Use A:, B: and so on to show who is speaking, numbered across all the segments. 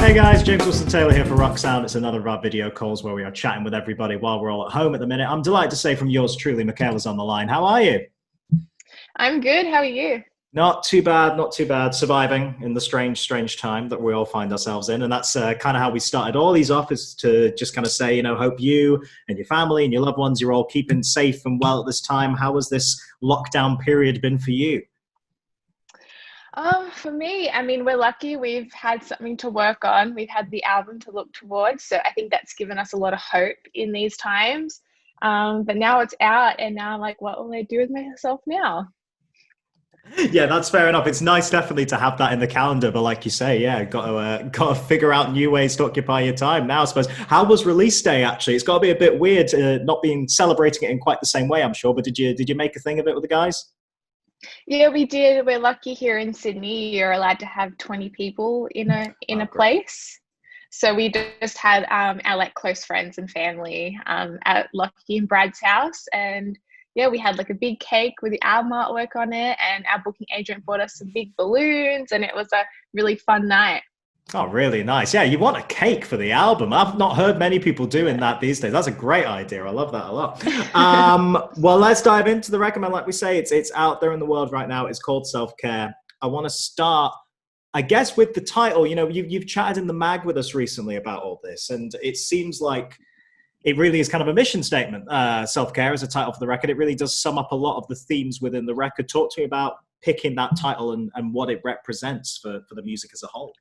A: Hey guys, James Wilson-Taylor here for Rock Sound. It's another of our video calls where we are chatting with everybody while we're all at home at the minute. I'm delighted to say from yours truly, Mikaila's on the line. How are you?
B: I'm good. How are you?
A: Not too bad, not too bad. Surviving in the strange time that we all find ourselves in. And that's kind of how we started all these off, is to just kind of say, you know, hope you and your family and your loved ones, you're all keeping safe and well at this time. How has this lockdown period been for you?
B: For me, I mean, we're lucky we've had something to work on. We've had the album to look towards. So I think that's given us a lot of hope in these times. But now it's out and now I'm like, what will I do with myself now?
A: Yeah, that's fair enough. It's nice definitely to have that in the calendar, but like you say, yeah, got to figure out new ways to occupy your time now, I suppose. How was release day actually? It's got to be a bit weird not being celebrating it in quite the same way, I'm sure, but did you make a thing of it with the guys?
B: Yeah, we did. We're lucky here in Sydney. You're allowed to have 20 people in a
A: Oh, great.
B: place. So we just had our like close friends and family at Lockie and Brad's house, and yeah, we had like a big cake with the album artwork on it, and our booking agent bought us some big balloons, and it was a really fun night.
A: Oh, really nice. Yeah, you want a cake for the album. I've not heard many people doing that these days. That's a great idea. I love that a lot. Well, let's dive into the recommend. Like we say, it's out there in the world right now. It's called Self-Care. I want to start, I guess, with the title. You know, you've chatted in the mag with us recently about all this, and it seems like it really is kind of a mission statement. Self-Care is a title for the record. It really does sum up a lot of the themes within the record. Talk to me about picking that title and what it represents for the music as a whole.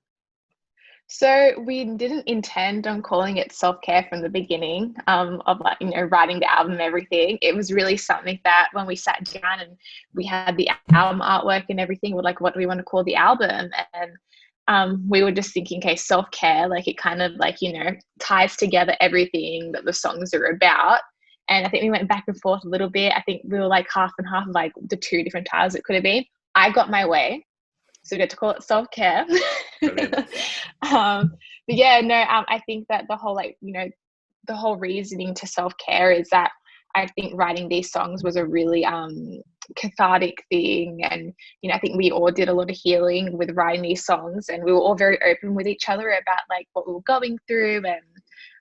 B: So we didn't intend on calling it self-care from the beginning of like, you know, writing the album and everything. It was really something that when we sat down and we had the album artwork and everything, we're like, what do we want to call the album? And we were just thinking, okay, self-care, like it kind of like, you know, ties together everything that the songs are about. And I think we went back and forth a little bit. I think we were like half and half of like the two different titles it could have been. I got my way. So we get to call it self-care. But yeah, no, I think that the whole, like, you know, the whole reasoning to self-care is that I think writing these songs was a really cathartic thing. And, you know, I think we all did a lot of healing with writing these songs, and we were all very open with each other about like what we were going through. And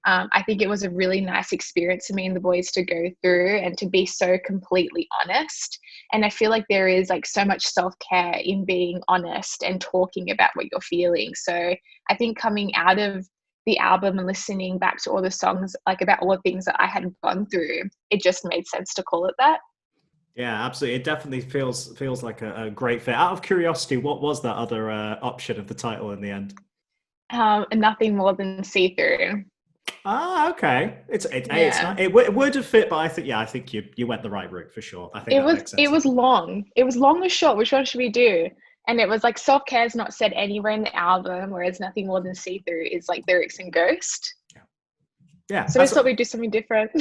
B: I think it was a really nice experience for me and the boys to go through and to be so completely honest. And I feel like there is like so much self-care in being honest and talking about what you're feeling. So I think coming out of the album and listening back to all the songs, like about all the things that I had gone through, it just made sense to call it that.
A: Yeah, absolutely. It definitely feels like a great fit. Out of curiosity, what was that other option of the title in the end?
B: And nothing more than see-through.
A: Ah, okay. It's
B: Yeah.
A: not, it would have fit, but I think you went the right route for sure. I think
B: It
A: that
B: was
A: makes
B: it
A: sense.
B: was long. It was long or short. Which one should we do? And it was like self-care is not said anywhere in the album, whereas nothing more than see-through is like lyrics and ghost.
A: Yeah, yeah.
B: So we thought we'd do something different.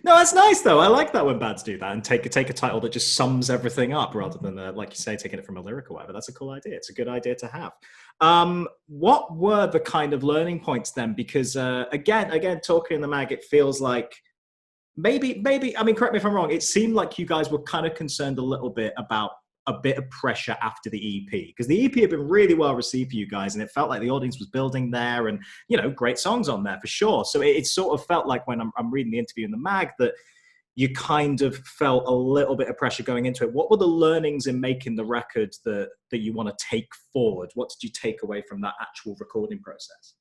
A: No, that's nice though. I like that when bands do that and take a title that just sums everything up rather than like you say, taking it from a lyric or whatever. That's a cool idea. It's a good idea to have. What were the kind of learning points then? Because again, talking in the mag, it feels like maybe. I mean, correct me if I'm wrong. It seemed like you guys were kind of concerned a little bit about a bit of pressure after the EP, because the EP had been really well received for you guys, and it felt like the audience was building there, and you know, great songs on there for sure. So it sort of felt like when I'm reading the interview in the mag that you kind of felt a little bit of pressure going into it. What were the learnings in making the record that you want to take forward? What did you take away from that actual recording process?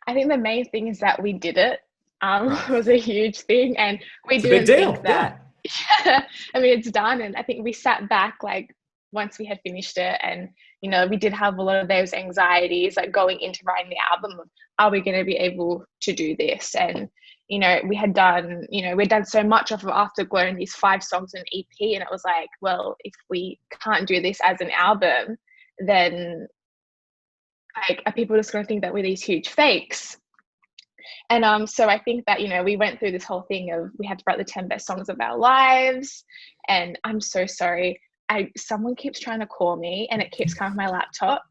B: I think the main thing is that we did it.
A: Right.
B: Was a huge thing, and we
A: It's a big
B: didn't think
A: deal.
B: that. Yeah, I mean, it's done, and I think we sat back like once we had finished it, and you know, we did have a lot of those anxieties like going into writing the album of, are we going to be able to do this? And you know, we'd done so much of Afterglow and these 5 songs in EP, and it was like, well, if we can't do this as an album, then like are people just going to think that we're these huge fakes? And so I think that, you know, we went through this whole thing of we had to write the 10 best songs of our lives. And I'm so sorry. Someone keeps trying to call me and it keeps coming on my laptop.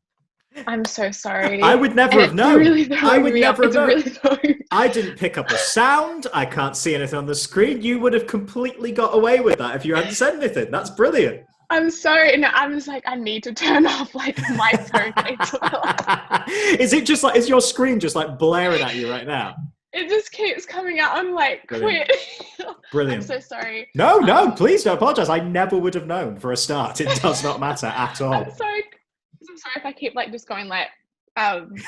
B: I'm so sorry.
A: I would never
B: And
A: have
B: it's
A: known.
B: really
A: I would never have known.
B: Really throwing.
A: I didn't pick up a sound. I can't see anything on the screen. You would have completely got away with that if you hadn't said anything. That's brilliant.
B: I'm sorry. No, I'm just like, I need to turn off like my phone.
A: Is it just like, is your screen just like blaring at you right now?
B: It just keeps coming out. I'm like,
A: Brilliant.
B: quit.
A: Brilliant.
B: I'm so sorry.
A: No, please don't apologize. I never would have known for a start. It does not matter at all.
B: I'm sorry if I keep like just going like, and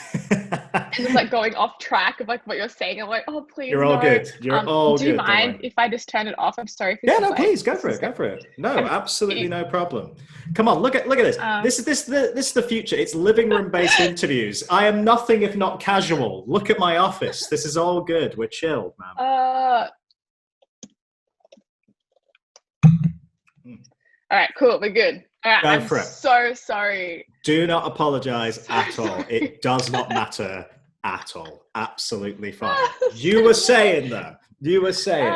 B: just like going off track of like what you're saying. I'm like, oh please,
A: You're all
B: no.
A: good. You're all
B: do
A: good.
B: you mind if I just turn it off? I'm sorry if this
A: Yeah,
B: is
A: no,
B: like,
A: please go for it. Go for it. No, absolutely no problem. Come on, look at this. This is the future. It's living room based interviews. I am nothing if not casual. Look at my office. This is all good. We're chilled, man.
B: All right, cool. We're good. All right, I'm so sorry.
A: Do not apologize at all. It does not matter at all. Absolutely fine. You were saying though. You were saying.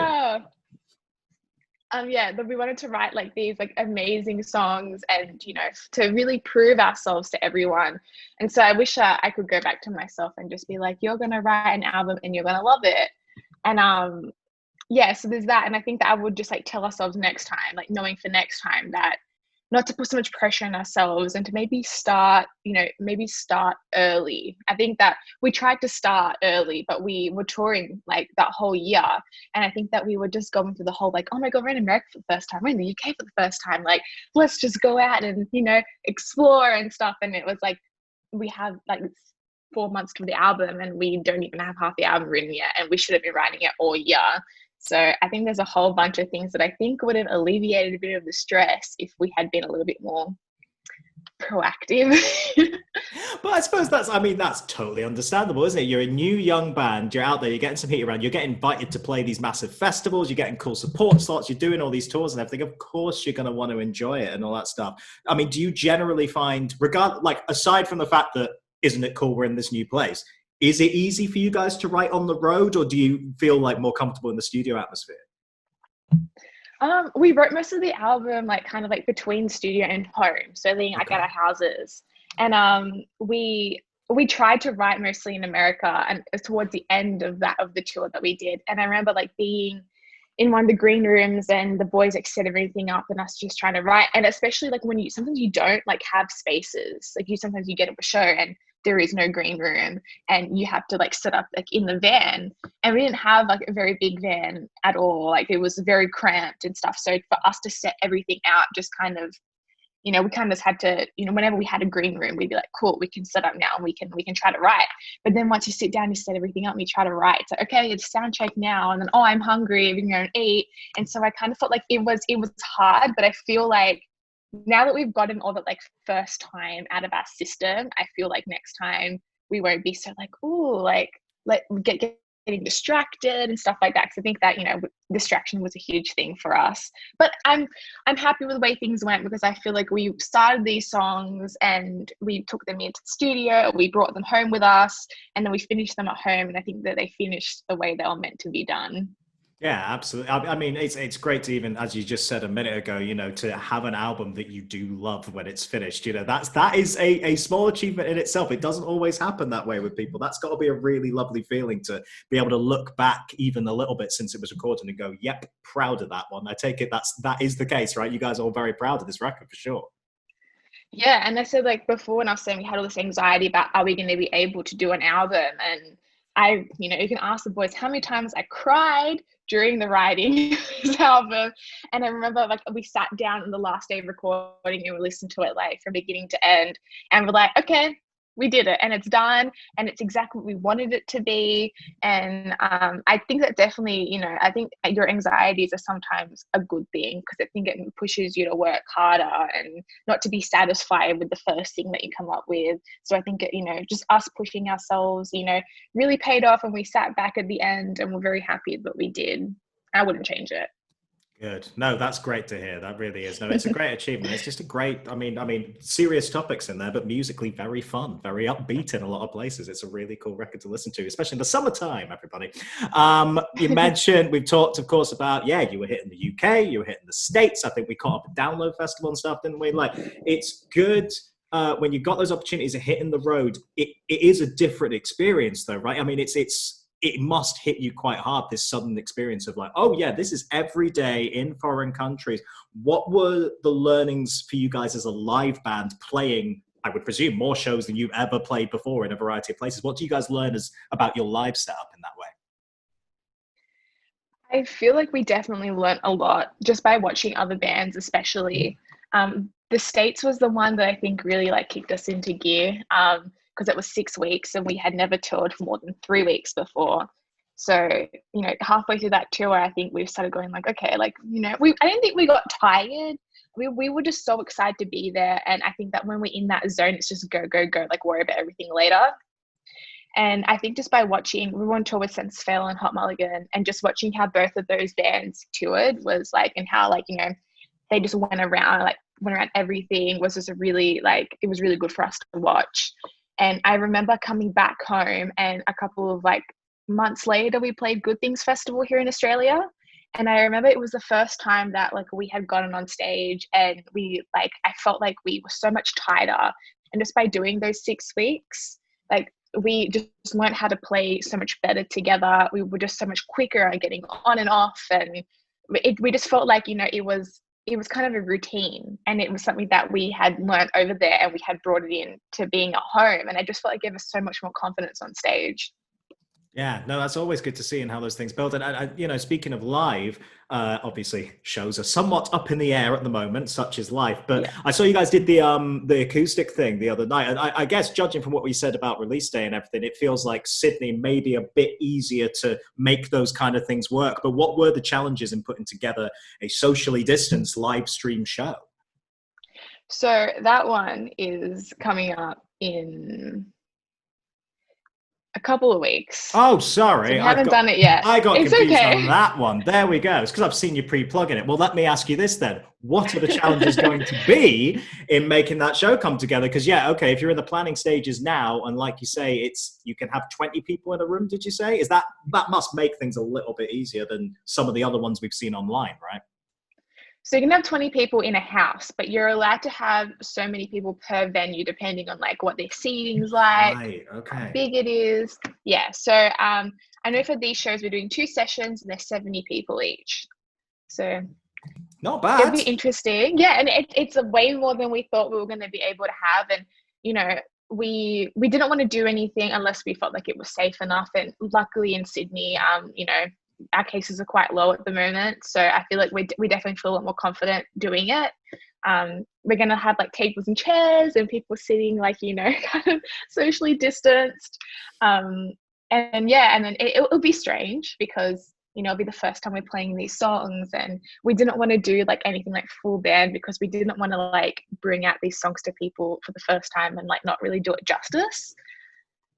B: Yeah, but we wanted to write like these like amazing songs and, you know, to really prove ourselves to everyone. And so I wish I could go back to myself and just be like, you're going to write an album and you're going to love it. And yeah, so there's that. And I think that I would just like tell ourselves next time, like knowing for next time that not to put so much pressure on ourselves and to maybe start early. I think that we tried to start early, but we were touring like that whole year. And I think that we were just going through the whole like, oh my God, we're in America for the first time, we're in the UK for the first time. Like, let's just go out and, you know, explore and stuff. And it was like, we have like 4 months to the album and we don't even have half the album written yet. And we should have been writing it all year. So I think there's a whole bunch of things that I think would have alleviated a bit of the stress if we had been a little bit more proactive.
A: But I suppose that's totally understandable, isn't it? You're a new young band, you're out there, you're getting some heat around, you're getting invited to play these massive festivals, you're getting cool support slots, you're doing all these tours and everything. Of course you're going to want to enjoy it and all that stuff. I mean, do you generally find, aside from the fact that, isn't it cool we're in this new place, is it easy for you guys to write on the road, or do you feel like more comfortable in the studio atmosphere?
B: We wrote most of the album like kind of like between studio and home, so being like at our houses. And we tried to write mostly in America, and towards the end of the tour that we did. And I remember like being in one of the green rooms and the boys like set everything up and us just trying to write. And especially like when sometimes you don't like have spaces, like sometimes you get a show and there is no green room and you have to like set up like in the van, and we didn't have like a very big van at all. Like it was very cramped and stuff. So for us to set everything out, just kind of, you know, we kind of just had to, you know, whenever we had a green room, we'd be like, cool, we can set up now and we can try to write. But then once you sit down, you set everything up and you try to write. It's like, okay, it's sound check now. And then, oh, I'm hungry, we can go and eat. And so I kind of felt like it was hard, but I feel like now that we've gotten all that like first time out of our system, I feel like next time we won't be so like, ooh, like getting distracted and stuff like that. Because I think that, you know, distraction was a huge thing for us. But I'm happy with the way things went, because I feel like we started these songs and we took them into the studio, we brought them home with us, and then we finished them at home. And I think that they finished the way they were meant to be done.
A: Yeah, absolutely. I mean, it's great to even, as you just said a minute ago, you know, to have an album that you do love when it's finished. You know, that is a small achievement in itself. It doesn't always happen that way with people. That's got to be a really lovely feeling to be able to look back even a little bit since it was recorded and go, yep, proud of that one. I take it that is the case, right? You guys are all very proud of this record for sure.
B: Yeah, and I said like before when I was saying we had all this anxiety about are we going to be able to do an album, and you know, you can ask the boys how many times I cried during the writing of this album. And I remember like we sat down on the last day of recording and we listened to it like from beginning to end, and we're like, okay, we did it and it's done and it's exactly what we wanted it to be. And I think that definitely, you know, I think your anxieties are sometimes a good thing, because I think it pushes you to work harder and not to be satisfied with the first thing that you come up with. So I think it, you know, just us pushing ourselves, you know, really paid off, and we sat back at the end and we're very happy with what we did. I wouldn't change it.
A: Good. No, that's great to hear. That really is. No, it's a great achievement. It's just a great, I mean, serious topics in there, but musically very fun, very upbeat in a lot of places. It's a really cool record to listen to, especially in the summertime, everybody. You mentioned, we've talked, of course, about, yeah, you were hitting the UK, you were hitting the States. I think we caught up at Download Festival and stuff, didn't we? Like, it's good. When you've got those opportunities of hitting the road, it is a different experience though, right? I mean, it's it must hit you quite hard, this sudden experience of like, oh yeah, this is every day in foreign countries. What were the learnings for you guys as a live band playing, I would presume, more shows than you've ever played before in a variety of places? What do you guys learn about your live setup in that way?
B: I feel like we definitely learnt a lot just by watching other bands, especially. The States was the one that I think really like kicked us into gear, because it was 6 weeks and we had never toured for more than 3 weeks before. So, halfway through that tour, I think we started going like, okay, like, I didn't think we got tired. We were just so excited to be there. And I think that when we're in that zone, it's just go, go, go, like worry about everything later. And I think just by watching, we were on tour with Sense Fail and Hot Mulligan, and just watching how both of those bands toured was like, and how like, they just went around everything, was just it was really good for us to watch. And I remember coming back home, and a couple of like months later, we played Good Things Festival here in Australia. And I remember it was the first time that like we had gotten on stage, and I felt like we were so much tighter. And just by doing those 6 weeks, like we just learned how to play so much better together. We were just so much quicker at getting on and off. And we just felt like, it was kind of a routine, and it was something that we had learned over there, and we had brought it in to being at home. And I just felt like it gave us so much more confidence on stage.
A: Yeah, no, that's always good to see and how those things build. And speaking of live, obviously shows are somewhat up in the air at the moment, such as life. But yeah. I saw you guys did the acoustic thing the other night, and I guess judging from what we said about release day and everything, it feels like Sydney may be a bit easier to make those kind of things work. But what were the challenges in putting together a socially distanced live stream show?
B: So that one is coming up in a couple of weeks.
A: Oh, sorry.
B: So we haven't done it yet.
A: I got confused on that one. There we go. It's because I've seen you pre-plugging it. Well, let me ask you this then. What are the challenges going to be in making that show come together? Because, yeah, okay, if you're in the planning stages now, and like you say, you can have 20 people in a room, did you say? That must make things a little bit easier than some of the other ones we've seen online, right?
B: So you can have 20 people in a house, but you're allowed to have so many people per venue, depending on like what their seating's like,
A: right, okay,
B: how big it is. Yeah. So I know for these shows we're doing 2 sessions, and they're 70 people each. So
A: not bad.
B: It'll be interesting. Yeah, and it's way more than we thought we were going to be able to have. And we didn't want to do anything unless we felt like it was safe enough. And luckily in Sydney, our cases are quite low at the moment, so I feel like we definitely feel a lot more confident doing it. We're gonna have like tables and chairs and people sitting like kind of socially distanced, and then it'll be strange because it'll be the first time we're playing these songs, and we didn't want to do like anything like full band because we didn't want to like bring out these songs to people for the first time and like not really do it justice.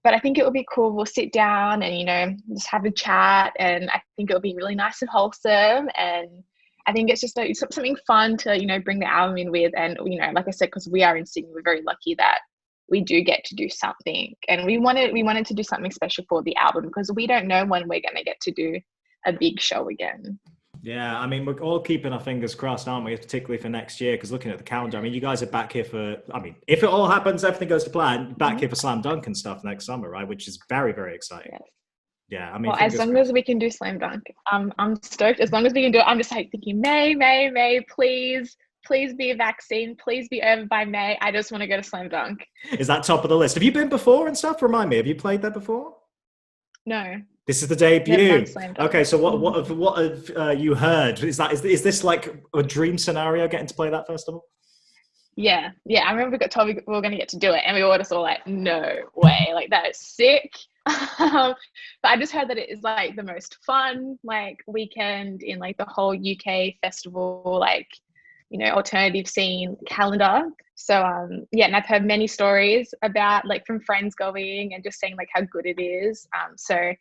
B: But I think it would be cool. We'll sit down and, just have a chat. And I think it'll be really nice and wholesome. And I think it's just something fun to, bring the album in with. And, like I said, because we are in Sydney, we're very lucky that we do get to do something. And we wanted to do something special for the album because we don't know when we're going to get to do a big show again.
A: Yeah, I mean, we're all keeping our fingers crossed, aren't we? Particularly for next year, because looking at the calendar, I mean, you guys are back here if it all happens, everything goes to plan, back here for Slam Dunk and stuff next summer, right? Which is very, very exciting.
B: Yes.
A: Yeah, I mean,
B: well, as long as we can do Slam Dunk, I'm stoked. As long as we can do it, I'm just like thinking, May, please be a vaccine, please be over by May. I just want to go to Slam Dunk.
A: Is that top of the list? Have you been before and stuff? Remind me, have you played there before?
B: No.
A: This is the debut. Okay, so what have you heard? Is this like a dream scenario, getting to play that festival?
B: Yeah. I remember we got told we were going to get to do it, and we were just all like, no way, like that is sick. But I just heard that it is like the most fun like weekend in like the whole UK festival, like alternative scene calendar. So and I've heard many stories about like from friends going and just saying like how good it is. So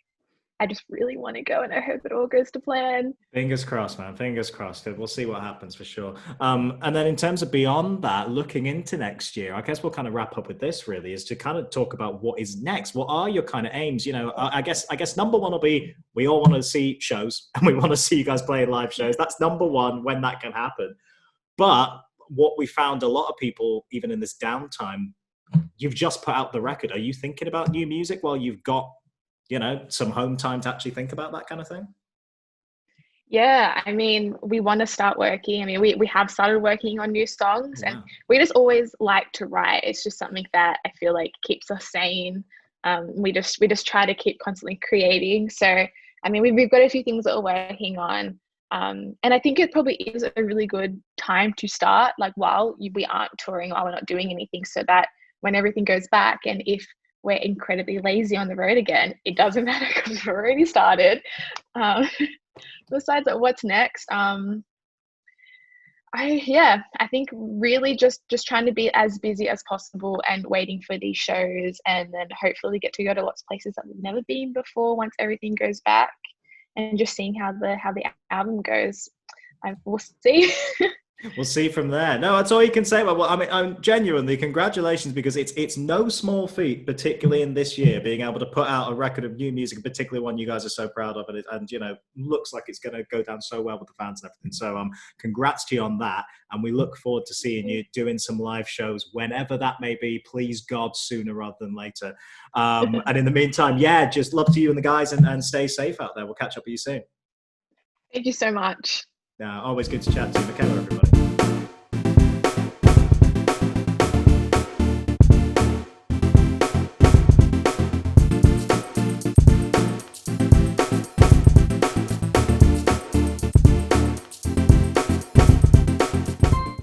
B: I just really want to go, and I hope it all goes to plan.
A: Fingers crossed, man. Fingers crossed. We'll see what happens for sure. And then in terms of beyond that, looking into next year, I guess we'll kind of wrap up with this really, is to kind of talk about what is next. What are your kind of aims? I guess number one will be, we all want to see shows and we want to see you guys playing live shows. That's number one when that can happen. But what we found, a lot of people, even in this downtime, you've just put out the record. Are you thinking about new music while you've got you know, some home time to actually think about that kind of thing?
B: Yeah, I mean, we want to start working. I mean, we have started working on new songs, and
A: Wow.
B: we just always like to write. It's just something that I feel like keeps us sane. We just try to keep constantly creating. So, I mean, we've got a few things that we're working on, and I think it probably is a really good time to start, like while we aren't touring, while we're not doing anything, so that when everything goes back, and if we're incredibly lazy on the road again, it doesn't matter because we've already started. Um, Besides what's next, I think really just trying to be as busy as possible and waiting for these shows, and then hopefully get to go to lots of places that we've never been before once everything goes back, and just seeing how the album goes. We'll see.
A: We'll see from there. No, that's all you can say. Well, I mean, I'm genuinely congratulations, because it's no small feat, particularly in this year, being able to put out a record of new music, particularly one you guys are so proud of, and you know, looks like it's going to go down so well with the fans and everything. So, congrats to you on that, and we look forward to seeing you doing some live shows whenever that may be. Please God, sooner rather than later. And in the meantime, yeah, just love to you and the guys, and stay safe out there. We'll catch up with you soon.
B: Thank you so much.
A: Always good to chat to you, Mikaila, everybody.